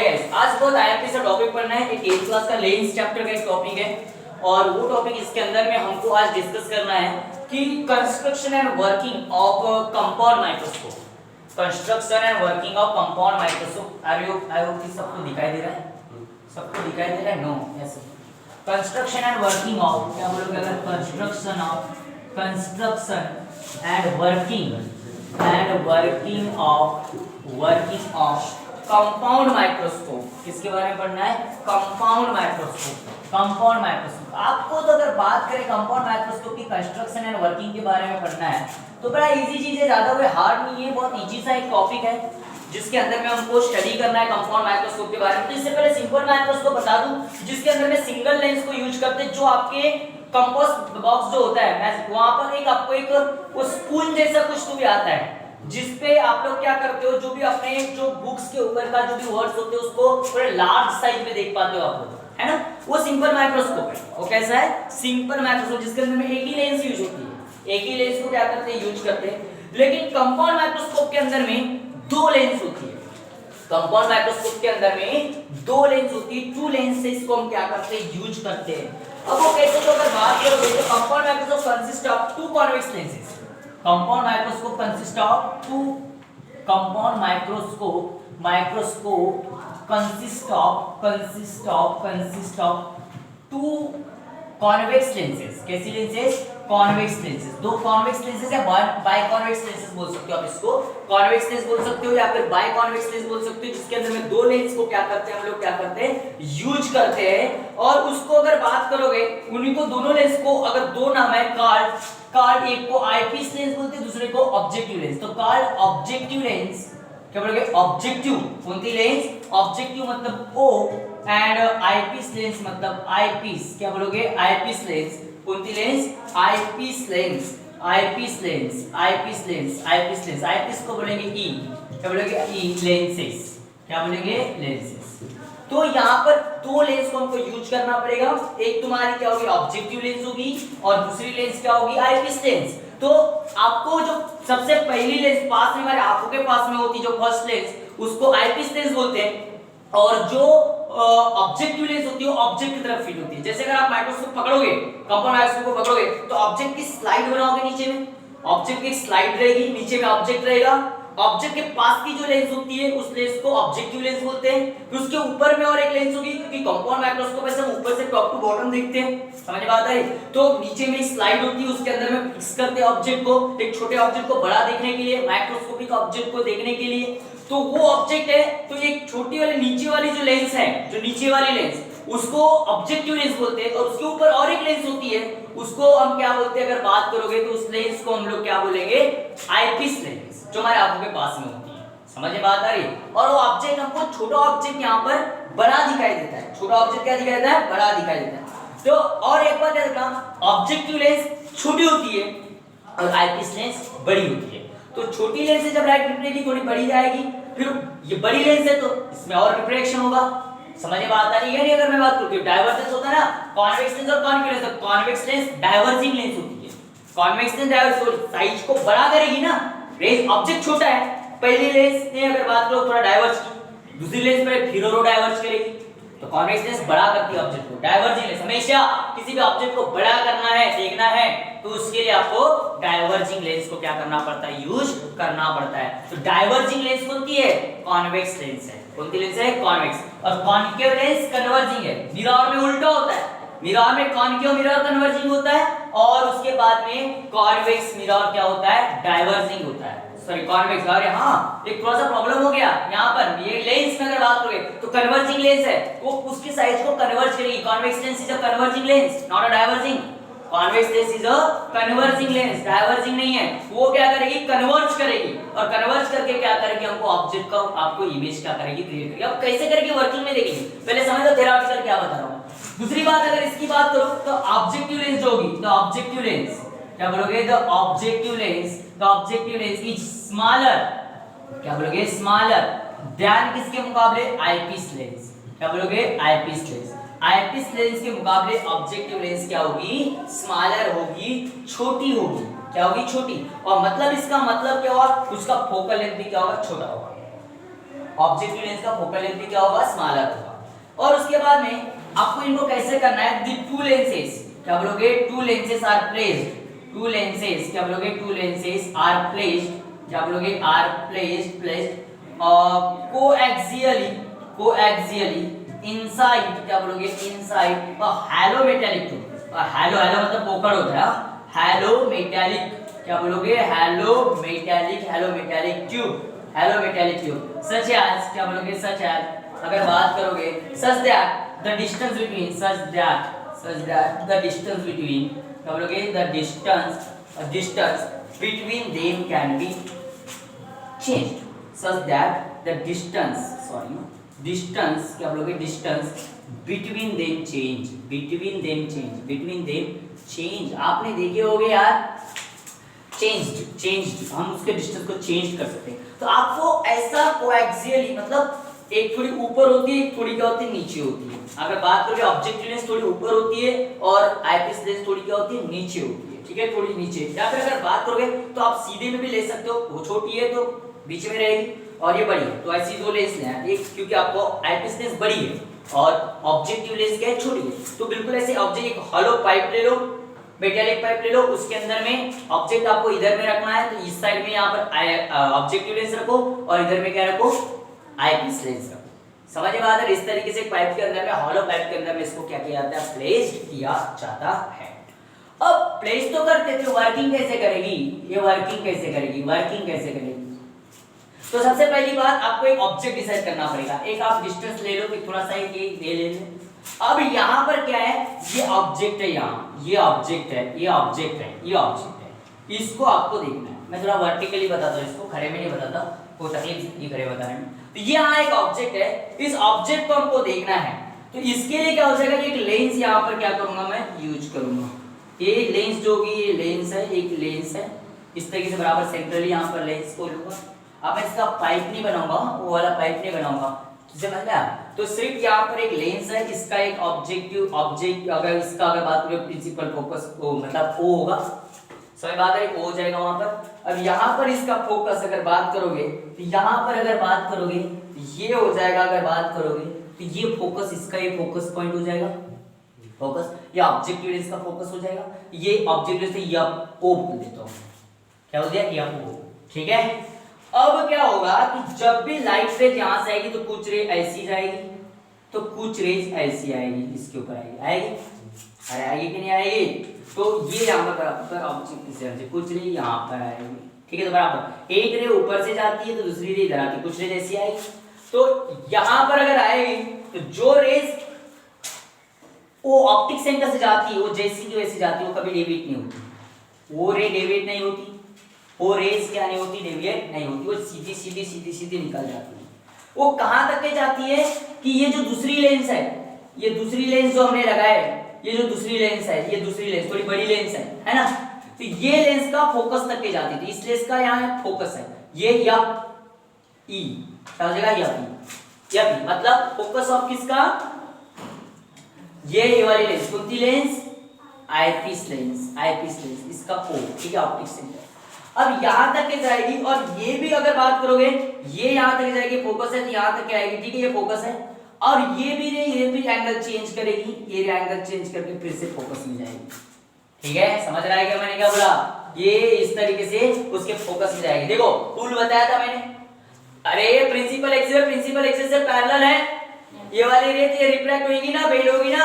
Okay guys, आज बहुत IMP से टॉपिक पढ़ना है। एक 8th क्लास का लेंस चैप्टर का एक टॉपिक है और वो टॉपिक इसके अंदर में हमको आज डिस्कस करना है कि construction and working of compound microscope. Construction and working of compound microscope. I hope कि सबको दिखाई दे रहा है, सबको दिखाई दे रहा है? No, yes. Construction and working of, क्या बोलोगे अगर construction and working of compound microscope. किसके बारे में पढ़ना है? Compound microscope. आपको तो अगर बात करें कंपाउंड माइक्रोस्कोप की कंस्ट्रक्शन एंड वर्किंग के बारे में पढ़ना है तो बड़ा इजी चीज है, ज्यादा कोई हार्ड नहीं है, बहुत इजी सा एक टॉपिक है जिसके अंदर में हमको स्टडी करना है कंपाउंड माइक्रोस्कोप के बारे में। तो इससे पहले सिंपल माइक्रोस्कोप बता दूं जिसके अंदर में सिंगल लेंस को यूज करते हैं, जो आपके कंपास बॉक्स जो होता है वहां पर एक आपको एक वो स्पून जैसा कुछ तो भी आता है जिसपे आप लोग क्या करते हो, जो भी अपने जो बुक्स के ऊपर का जो भी वर्ड्स होते हैं उसको थोड़े लार्ज साइज में देख पाते हो आप लोग, है ना? वो सिंपल माइक्रोस्कोप है। वो कैसा है? सिंपल माइक्रोस्कोप, जिसके अंदर में एक ही लेंस यूज होती है। एक ही लेंस को क्या करते हैं? यूज करते हैं। लेकिन कंपाउंड माइक्रोस्कोप के अंदर में दो लेंस होती है। कंपाउंड माइक्रोस्कोप के अंदर में दो लेंस होती है, टू लेंस से इसको हम क्या करते हैं? यूज करते हैं। अब वो कैसे, तो अगर बात करोगे तो compound microscope consist of two convex lenses. Compound microscope consist of two two convex lenses. कैसी लेंसेज? Convex lenses. दो कॉन्वेक्स लेंसेज या बाय कॉन्वेक्स लेंसेज बोल सकते हो आप इसको। कॉन्वेक्स लेंस बोल सकते हो या फिर बाय कॉन्वेक्स लेंस बोल सकते हो, जिसके अंदर में दो लेंस को क्या करते हैं हम लोग? क्या करते हैं? यूज करते हैं। और उसको अगर बात करोगे, उन्हीं को दोनों लेंस को अगर दो नाम है, कार्ड एक को आईपीस लेंस बोलते हैं, दूसरे को ऑब्जेक्टिव लेंस। तो कार्ड ऑब्जेक्टिव लेंस, क्या बोलोगे? ऑब्जेक्टिव। कौन सी लेंस? ऑब्जेक्टिव मतलब ओ, एंड आईपीस लेंस मतलब आईपीस। क्या बोलोगे? Eyepiece lens. कौन सी लेंस? Eyepiece lens. आईपीस को बोलेंगे ई। क्या बोलेंगे? ई लेंसेस। क्या बोलेंगे? लेंसेस। तो यहाँ पर दो लेंस को हमको यूज करना पड़ेगा। एक तुम्हारी क्या होगी? ऑब्जेक्टिव लेंस होगी और दूसरी लेंस क्या होगी? Eyepiece lens. तो आपको जो सबसे पहली लेंस पास में, हमारे आंखों के पास में होती है, जो फर्स्ट लेंस, उसको आईपीस लेंस बोलते हैं। और जो ऑब्जेक्टिव लेंस होती है वो ऑब्जेक्ट की तरफ फीड होती है। जैसे अगर आप माइक्रोस्कोप पकड़ोगे, कंपाउंड माइक्रोस्कोप को पकड़ोगे तो ऑब्जेक्ट की स्लाइड बनाओगे, नीचे में ऑब्जेक्ट की स्लाइड रहेगी, नीचे में ऑब्जेक्ट रहेगा। ऑब्जेक्ट के पास की जो लेंस होती है उस लेंस को ऑब्जेक्टिव लेंस बोलते हैं। फिर उसके ऊपर में और एक लेंस होगी, क्योंकि कंपाउंड माइक्रोस्कोप ऐसे हम ऊपर से टॉप टू बॉटम देखते हैं, समझ में आता है? तो नीचे में स्लाइड होती है, उसके अंदर में फिक्स करते हैं ऑब्जेक्ट को, एक छोटे ऑब्जेक्ट को बड़ा देखने के लिए, माइक्रोस्कोपिक ऑब्जेक्ट को देखने के लिए। तो वो ऑब्जेक्ट है, तो एक छोटी वाली नीचे वाली जो लेंस है, जो नीचे वाली लेंस, उसको ऑब्जेक्टिव लेंस बोलते हैं। और उसके ऊपर और एक लेंस होती है, उसको हम क्या बोलते हैं? अगर बात करोगे तो उस लेंस को हम लोग क्या बोलेंगे? आईपीस लेंस, जो हमारे आंखों के पास में होती है। समझ में बात आ रही? और वो ऑब्जेक्ट हमको, छोटा ऑब्जेक्ट यहाँ पर बड़ा दिखाई देता है। छोटा ऑब्जेक्ट क्या दिखाई देता है? बड़ा दिखाई देता है। तो और एक बात याद रखना, ऑब्जेक्टिव लेंस छोटी होती है और आईपीस लेंस बड़ी होती है। तो छोटी लेंस से जब लाइट रिफ्लेक्ट थोड़ी बड़ी जाएगी, फिर ये बड़ी लेंस है तो इसमें और रिफ्लेक्शन होगा। समझ में बात आ रही है? नहीं, अगर मैं बात करूं डाइवर्जेंस होता है ना, कॉन्वेक्स लेंस और कॉन्केव लेंस। तो कॉन्वेक्स लेंस डाइवर्जिंग लेंस होती है। कॉन्वेक्स लेंस डाइवर्ज साइज को बड़ा करेगी ना, रेंज ऑब्जेक्ट छोटा है, पहली लेंस ने अगर बात करो थोड़ा डाइवर्ज की, दूसरी लेंस पर फिर और डाइवर्ज करेगी। तो कॉन्वेक्स लेंस बड़ा करती है ऑब्जेक्ट को। डाइवर्जिंग लेंस, हमेशा किसी भी ऑब्जेक्ट को बड़ा करना है, देखना है, तो उसके लिए आपको डाइवर्जिंग लेंस को क्या करना पड़ता है? यूज करना पड़ता है। तो डाइवर्जिंग लेंस कौन सी है? कॉन्वेक्स लेंस है। कौन सी लेंस है? कॉन्वेक्स। और कॉन्केव लेंस कन्वर्जिंग है। मिरर में उल्टा होता है, मिरर में कॉन्केव मिरर कन्वर्जिंग होता है और उसके बाद में कॉन्वेक्स मिरर क्या होता है? डाइवर्जिंग होता है। Sorry, convex. अरे हाँ, एक थोड़ा सा प्रॉब्लम हो गया यहाँ पर। ये लेंस में अगर बात करोगे तो कन्वर्जिंग लेंस है, वो उसकी साइज को कन्वर्ज करेगी। Convex lens is a converging lens, not a diverging. Convex lens is a converging lens, diverging नहीं है। वो क्या करेगी? कन्वर्ज करेगी। और कन्वर्ज करके क्या करेगी? हमको ऑब्जेक्ट का, आपको इमेज क्या करेगी? क्रिएट करेगी। अब कैसे करेगी? वर्किंग में देखेंगे। पहले समझ लो थ्योरेटिकल क्या बता रहा हूँ। दूसरी बात, अगर इसकी बात करो तो ऑब्जेक्टिव लेंस जो होगी, तो ऑब्जेक्टिव लेंस क्या बोलोगे? The objective lens is smaller. क्या बोलोगे? स्मॉलर देन किसके मुकाबले? Eyepiece lens. क्या बोलोगे? Eyepiece lens. आईपीस लेंस के मुकाबले ऑब्जेक्टिव लेंस क्या होगी? स्मॉलर होगी, छोटी होगी। क्या होगी? छोटी। और मतलब इसका मतलब क्या होगा? उसका फोकल लेंथ भी क्या होगा? छोटा होगा। ऑब्जेक्टिव लेंस का फोकल लेंथ भी क्या होगा, स्मॉलर होगा। और उसके बाद में आपको इनको कैसे करना है, द टू लेंसेस, क्या बोलोगे, two lenses are placed, two lenses, क्या बोलोगे, टू लेंसेस आर प्लेस्ड, क्या बोलोगे, आर प्लेस्ड कोएक्सियली इनसाइड, क्या बोलोगे, inside a hollow metallic tube. Hollow मतलब पोकड़ होता है, हैलो मेटालिक, क्या बोलोगे, hollow metallic tube such as, क्या बोलोगे, सच एज, अगर बात करोगे such that the distance between, the distance between, क्या बोलोगे, the distance between them can be changed such that the distance, क्या बोलोगे, डिस्टेंस between them change, आपने देखे होगे यार, changed, हम उसके डिस्टेंस को चेंज कर सकते हैं। तो आपको ऐसा कोएक्सियली, मतलब एक थोड़ी ऊपर होती है, एक थोड़ी क्या होती है, नीचे होती है। अगर बात करोगे ऑब्जेक्टिव लेंस थोड़ी ऊपर होती है और आईपीस लेंस थोड़ी क्या होती है, नीचे होती है, ठीक है, थोड़ी नीचे। या फिर अगर बात करोगे तो आप सीधे में भी ले सकते हो, वो छोटी है तो बीच में रहेगी और ये बड़ी है, तो ऐसी दो लेंस लेना है, क्योंकि आपको आईपीस लेंस बड़ी है और ऑब्जेक्टिव लेंस क्या है, छोटी है। तो बिल्कुल ऐसे ऑब्जेक्ट, एक हॉलो पाइप ले लो, मेटालिक पाइप ले लो, उसके अंदर में ऑब्जेक्ट आपको इधर में रखना है, तो इस साइड में यहाँ पर ऑब्जेक्टिव लेंस रखो और इधर में क्या रखो, आईपीस लेंस रखो। समझ में आता है? इस तरीके से पाइप के अंदर में, हॉलो पाइप के अंदर में इसको क्या किया जाता है, प्लेस्ड किया जाता है। अब प्लेस तो करते थे, वर्किंग कैसे करेगी, ये वर्किंग कैसे करेगी। तो सबसे पहली बात आपको एक ऑब्जेक्ट डिसाइड करना पड़ेगा। एक आप डिस्टेंस ले लो कि थोड़ा सा ये ले ले। अब यहाँ पर क्या है, ये ऑब्जेक्ट है, यहाँ ये ऑब्जेक्ट है, इसको आपको देखना है। मैं थोड़ा वर्टिकली बताता हूँ इसको, खड़े में नहीं बताता, कोई तकलीफ नहीं खड़े बताने में। तो ये यहाँ एक ऑब्जेक्ट है, इस ऑब्जेक्ट को हमको देखना है। तो इसके लिए क्या हो जाएगा, एक लेंस यहाँ पर क्या करूंगा, मैं यूज करूंगा। ये लेंस जो होगी, ये लेंस है, एक लेंस है, इस तरीके से बराबर सेंट्रली यहाँ पर लेंस को लूंगा। अब मैं इसका पाइप नहीं बनाऊंगा, वो वाला पाइप नहीं बनाऊंगा, समझ में आया? तो सिर्फ यहाँ पर एक लेंस है, इसका एक ऑब्जेक्ट, अगर इसका अगर बात करें प्रिंसिपल फोकस को, मतलब O होगा, सही बात है, O हो जाएगा वहां पर। अब यहाँ पर इसका फोकस अगर बात करोगे, तो यहाँ पर अगर बात करोगे ये हो जाएगा, अगर बात करोगे तो ये फोकस, इसका ये फोकस पॉइंट हो जाएगा, फोकस, या ऑब्जेक्टिव लेंस का फोकस हो जाएगा। ये ऑब्जेक्टिव लेंस से O बोल देता हूँ, क्या हो गया, O, ठीक है। अब क्या होगा कि जब भी लाइट रेज यहां से आएगी तो कुछ रेज ऐसी जाएगी, तो कुछ रेज ऐसी आएगी, इसके ऊपर आएगी, अरे आएगी कि नहीं आएगी? तो ये यहाँ पर बराबर ऑब्जेक्ट से कुछ रेज यहाँ पर आएगी, ठीक है। तो बराबर एक रे ऊपर से जाती है तो दूसरी रे इधर आती है, कुछ रेज ऐसी आएगी। तो यहाँ पर अगर आएगी तो जो रेज वो ऑप्टिक सेंटर से जाती है, वो जैसी की वैसी जाती है, वो कभी डेविएट नहीं होती, वो रे डेविएट नहीं होती, वो रेस क्या नहीं होती, डेविएट नहीं होती, वो सीधी निकल जाती है। वो कहां तक के जाती है कि ये जो दूसरी लेंस है, ये दूसरी लेंस जो हमने लगाया है, ये जो दूसरी लेंस है, ये दूसरी लेंस थोड़ी बड़ी लेंस है ना, तो ये लेंस का फोकस तक के जाती है। इस लेंस का यहाँ फोकस है, ये या ई, क्या हो जाएगा, या पी, मतलब फोकस ऑफ किसका, ये वाली लेंस, कौन सी लेंस, आईपीस लेंस, इसका O, ठीक है, ऑप्टिक सेंटर। अब यहां तक के जाएगी, और ये भी अगर बात करोगे, ये यहां तक जाएगी, फोकस है तो यहां तक के आएगी, ठीक है, ये फोकस है। और ये भी एंगल चेंज करेगी, ये एंगल चेंज करके फिर से फोकस में जाएगी, ठीक है। समझ रहा है क्या मैंने क्या बोला, ये इस तरीके से उसके फोकस में जाएगी। देखो टूल बताया था मैंने, अरे प्रिंसिपल एक्सिस से पैरेलल है, ये वाली रे ये रिफ्रैक्ट होगी ना, बेंड होगी ना,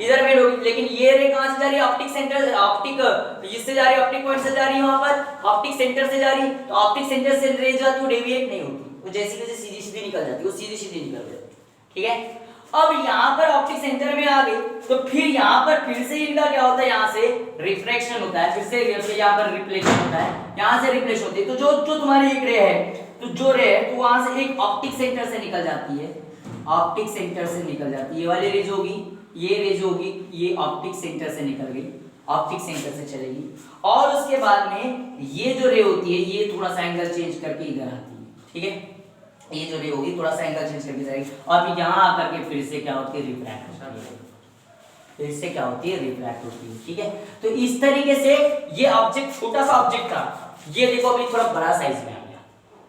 इधर बेंड होगी, लेकिन ये रे कहां से जा रही है, ऑप्टिक सेंटर, ऑप्टिक इससे जा रही है, ऑप्टिक पॉइंट से जा रही है, वहां पर ऑप्टिक सेंटर से जा रही है। तो ऑप्टिक सेंटर से रे जो आती है वो डेविएट नहीं होती, वो जैसी जैसे सीधी निकल जाती है, वो सीधी निकल जाती है, ठीक है। अब यहाँ पर ऑप्टिक सेंटर में आ गई, तो फिर यहाँ पर फिर से इनका क्या होता है, यहाँ से रिफ्रैक्शन होता है, फिर से यहाँ पर रिफ्लेक्शन होता है, यहाँ से रिफ्लेक्शन होती है। तो जो तुम्हारी एक रे है, तो जो रे है तो वहां से एक ऑप्टिक सेंटर से निकल जाती है, ऑप्टिक सेंटर से निकल जाती है, ये वाली रेज होगी, ये रेज होगी, ये ऑप्टिक सेंटर से निकल गई, ऑप्टिक सेंटर से चलेगी, और उसके बाद में ये जो रे होती है ये थोड़ा सा एंगल चेंज करके इधर आती है, ठीक है, ये जो रे होगी थोड़ा सा एंगल चेंज करके जाएगी, और फिर यहाँ आकर के फिर से क्या होती है, रिफ्रैक्ट होती है, फिर से क्या होती है, रिफ्रैक्ट होती है, ठीक है। तो इस तरीके से ये ऑब्जेक्ट, छोटा सा ऑब्जेक्ट था, ये देखो अभी थोड़ा बड़ा साइज में आ गया,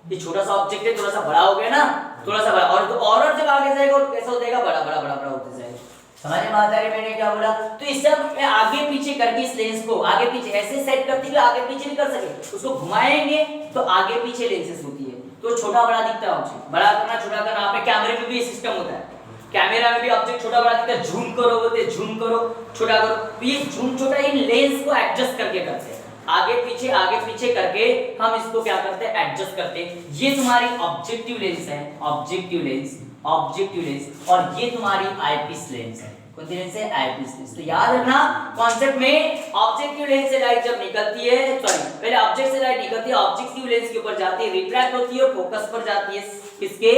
ये छोटा सा ऑब्जेक्ट है, थोड़ा सा बड़ा हो गया ना, थोड़ा सा बड़ा, और तो और जब आगे जाएगा तो कैसा हो जाएगा, बड़ा बड़ा बड़ा बड़ा होते जाएगा। समझ में बात आ रही मैंने क्या बोला? तो इससे हम आगे पीछे करके इस लेंस को आगे पीछे ऐसे सेट करते हुए आगे पीछे नहीं कर सके, उसको घुमाएंगे तो आगे पीछे लेंसेस होती है, तो छोटा बड़ा दिखता है ऑब्जेक्ट, बड़ा करना छोटा करना। आप में कैमरे में भी ये सिस्टम होता है, कैमरा में भी ऑब्जेक्ट छोटा बड़ा दिखता है, झूम करो बोलते, झूम करो छोटा करो, तो ये झूम छोटा इन लेंस को एडजस्ट करके करते हैं, आगे पीछे करके हम इसको क्या करते हैं, एडजस्ट करते हैं। ये तुम्हारी ऑब्जेक्टिव लेंस है, ऑब्जेक्टिव लेंस, और ये तुम्हारी आईपीस लेंस है। कौन सी लेंस है? Eyepiece lens. तो याद रखना कॉन्सेप्ट में, ऑब्जेक्टिव लेंस से लाइट जब निकलती है, सॉरी पहले ऑब्जेक्ट से लाइट निकलती है, ऑब्जेक्टिव लेंस के ऊपर जाती है, रिफ्रैक्ट होती है, फोकस पर जाती है, किसके?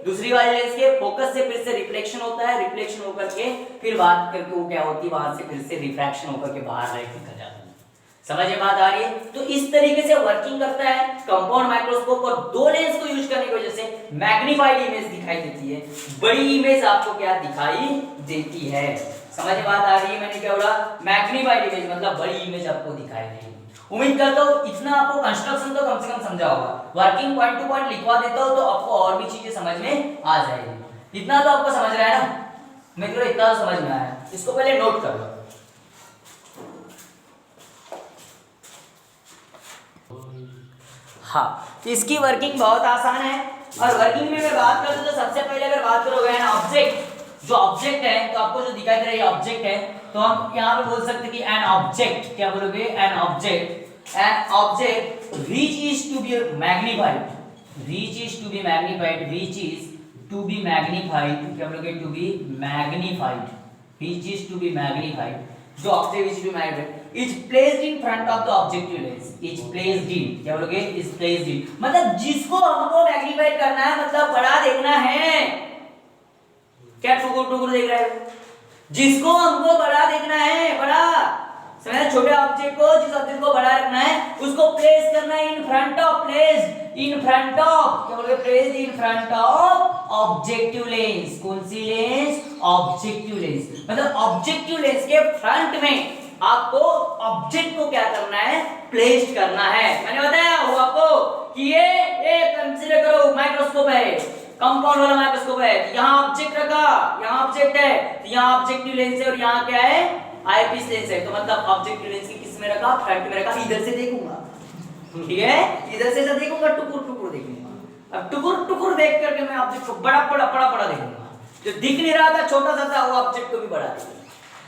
दूसरी वाली लेंस के, फोकस से फिर से रिफ्लेक्शन होता है, रिफ्लेक्शन होकर के फिर बात करके वो क्या होती है, वहां से फिर से रिफ्रैक्शन होकर के बाहर लाइट निकल जाती है। समझ में बात आ रही है? तो इस तरीके से वर्किंग करता है कंपाउंड माइक्रोस्कोप, और दो लेंस को यूज करने की वजह से मैग्नीफाइड इमेज दिखाई देती है, बड़ी इमेज आपको क्या दिखाई देती है। समझ में बात आ रही है? मैंने क्या बोला? मैग्नीफाइड इमेज मतलब बड़ी इमेज आपको दिखाई देगी। उम्मीद करता हूँ इतना आपको कंस्ट्रक्शन तो कम से कम समझा होगा, वर्किंग पॉइंट टू पॉइंट लिखवा देता हूँ तो आपको और भी चीजें समझ में आ जाएगी। इतना तो आपको समझ रहा है ना? मित्रों इतना तो समझ में आया, इसको पहले नोट कर लो। हाँ, इसकी वर्किंग बहुत आसान है, और वर्किंग में अगर बात करूँ तो सबसे पहले अगर बात करोगे ना ऑब्जेक्ट, जो ऑब्जेक्ट है तो आपको जो दिखाई दे रहा है ऑब्जेक्ट है, तो हम यहाँ पे बोल सकते हैं कि एन ऑब्जेक्ट, क्या बोलोगे? An object which is to be magnified, which is to be magnified, which is to be magnified, क्या बोलोगे? to be magnified, which is to be magnified, जो object which is to be magnified is placed in front of the objective lens, is placed in, क्या बोलोगे? is placed in, मतलब जिसको हमको magnified करना है, मतलब बड़ा देखना है। क्या टुकुर टुकुर देख रहे हो? जिसको हमको बड़ा देखना है, बड़ा समझ, छोटे ऑब्जेक्ट को, जिस ऑब्जेक्ट को बड़ा रखना है उसको प्लेस करना है in front of, place in front of, क्या बोलोगे? Place in front of objective lens. कौन सी लेंस? Objective lens. मतलब ऑब्जेक्टिव लेंस के फ्रंट में आपको ऑब्जेक्ट को क्या करना है? प्लेस करना है। मैंने बताया वो आपको कि ये कंसीडर करो माइक्रोस्कोप है, कंपाउंड वाला माइक्रोस्कोप है, यहाँ ऑब्जेक्ट रखा, यहाँ ऑब्जेक्ट है, तो यहाँ ऑब्जेक्टिव लेंस है और यहाँ क्या है? आईपीस लेंस है। तो मतलब ऑब्जेक्टिव लेंस की किस में रखा? फ्रंट में रखा। इधर से देखूंगा, ठीक है, इधर से देखूंगा, टुकुर टुकुर देखूंगा। अब टुकुर टुकुर देख करके मैं ऑब्जेक्ट को बड़ा बड़ा बड़ा बड़ा देखूंगा, जो दिख नहीं रहा था छोटा सा था वो ऑब्जेक्ट को भी बड़ा देखूंगा।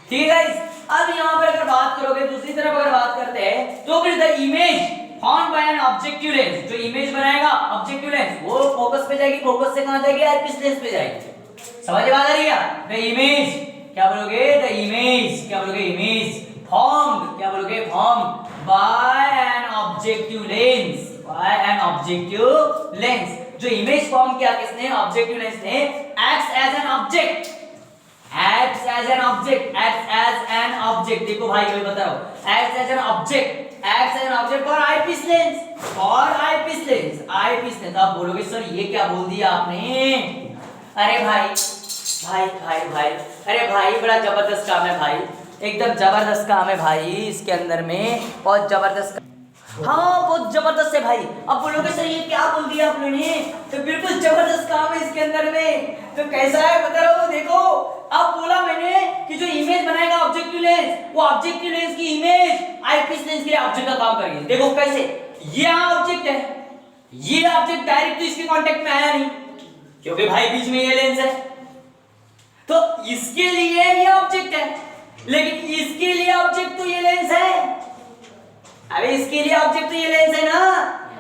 ठीक है गाइस, अब यहाँ पर अगर बात करोगे, दूसरी तरफ अगर बात करते हैं तो फिर the image found by an objective lens, जो इमेज बनाएगा ऑब्जेक्टिव लेंस वो फोकस पे जाएगी, फोकस से कहां जाएगी? आईपीस लेंस पे जाएगी। समझ में आ रही है? द इमेज, क्या बोलोगे? द इमेज, क्या बोलोगे? इमेज फॉर्म्ड, क्या बोलोगे? Formed by an objective lens, by an objective lens. जो इमेज फॉर्म किया किसने? ऑब्जेक्टिव लेंस ने। Acts as an object, acts as an object, acts as an object, देखो भाई मैं बता रहा हूँ, acts as an object, acts as an object for eyepiece lens, for eyepiece lens, eyepiece lens। आप बोलोगे सर ये क्या बोल दिया आपने? अरे भाई भाई भाई भाई, अरे भाई बड़ा जबरदस्त काम है भाई, एकदम जबरदस्त काम है भाई, इसके अंदर में बहुत जबरदस्त। हाँ बहुत जबरदस्त है भाई। अब बोलोगे सर ये क्या बोल दिया आपने? तो बिल्कुल जबरदस्त काम है इसके अंदर में। तो कैसा है बता रहा हूँ, देखो अब बोला मैंने कि जो इमेज बनाएगा ऑब्जेक्टिव लेंस, वो ऑब्जेक्टिव लेंस की इमेज आईपीस लेंस के लिए ऑब्जेक्ट का काम करेगी। देखो कैसे, ये ऑब्जेक्ट है, ये ऑब्जेक्ट डायरेक्ट तो इसके कांटेक्ट में आया नहीं क्योंकि भाई बीच में ये लेंस है, तो इसके लिए ये ऑब्जेक्ट है, लेकिन इसके लिए ऑब्जेक्ट तो ये लेंस है। अबे इसके लिए ऑब्जेक्ट तो ये लेंस है ना,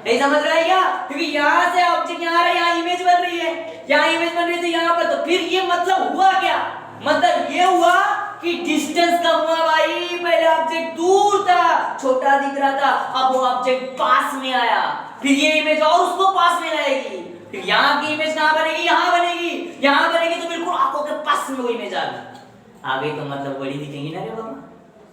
नहीं समझ रहा है क्या? क्योंकि यहाँ से ऑब्जेक्ट यहाँ आ रहा है, यहाँ इमेज बन रही है, यहाँ इमेज बन रही है, तो यहाँ पर तो फिर ये मतलब हुआ क्या? मतलब ये हुआ कि डिस्टेंस कम हुआ भाई। पहले ऑब्जेक्ट दूर था, छोटा दिख रहा था, अब वो ऑब्जेक्ट पास में आया, फिर ये इमेज और उसको पास में लाएगी, फिर यहाँ की इमेज कहाँ बनेगी? यहाँ बनेगी, यहाँ बनेगी तो बिल्कुल आंखों के पास में वो इमेज आ गई, तो मतलब बड़ी दिखेंगी ना रे बाबा,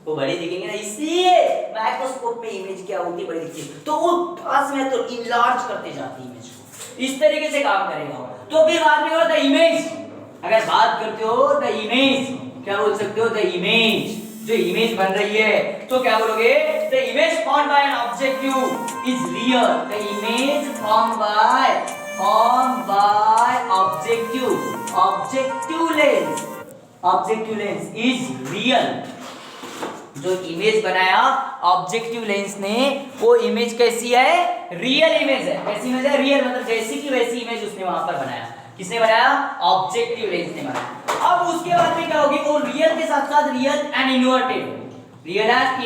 वो बड़ी दिखेंगे ना, इसलिए माइक्रोस्कोप में इमेज क्या होती है? बड़ी दिखती है, तो वो पास में तो इनलार्ज करते जाती है इमेज को, इस तरीके से काम करेगा। तो फिर बाद में द इमेज, अगर बात करते हो द इमेज, क्या बोल सकते हो? द इमेज, जो इमेज बन रही है तो क्या बोलोगे? The image formed by an objective is real, the image formed by objective lens is real. जो इमेज बनाया ऑब्जेक्टिव लेंस ने, वो इमेज कैसी है? रियल इमेज है। कैसी इमेज है? रियल, मतलब जैसी की वैसी इमेज उसने वहां पर बनाया। किसने बनाया? ऑब्जेक्टिव लेंस ने बनाया। अब उसके बाद में क्या होगी? वो रियल के साथ साथ real and inverted, real and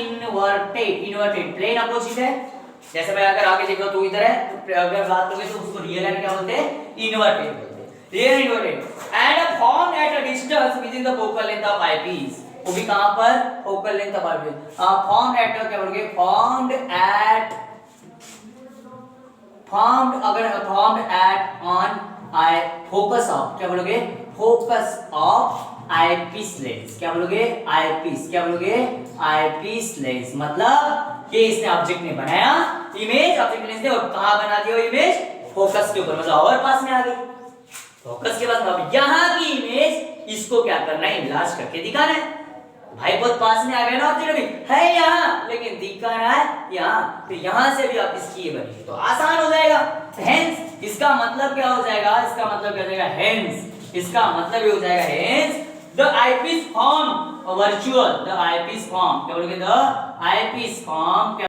inverted plane opposite है। जैसे मैं अगर आगे देखो तो इधर है, तो अगर बात करोगे तो उसको रियल एंड क्या बोलते हैं? इन्वर्टेड बोलते हैं। Real inverted and formed at a distance with in the focal length of eyepiece. वो भी कहां पर? Focal length of eyepiece. Formed at, क्या बोलोगे? Formed at on I focus of, क्या बोलोगे? Focus of eyepiece lens. क्या बोलोगे? आईपीस। क्या बोलोगे? Eyepiece lens. मतलब ये इसने ऑब्जेक्ट ने बनाया इमेज, ऑब्जेक्ट लेंस ने, और कहां बना दिया वो इमेज? फोकस के ऊपर, मतलब और पास में आ गई। फोकस के पास, अब यहां की इमेज इसको क्या करना है? इलाज करके दिखाना है। भाई बहुत पास में आ गया ना ऑब्जेक्ट, अभी है यहाँ लेकिन दिखाना है यहाँ, तो यहाँ से भी आप इसकी ये बनेगी तो आसान हो जाएगा। हेंस इसका मतलब क्या हो जाएगा? इसका मतलब क्या हो जाएगा? हेंस इसका मतलब ये हो जाएगा, hence the eyepiece form virtual, the eyepiece form, क्या बोलोगे? The eyepiece form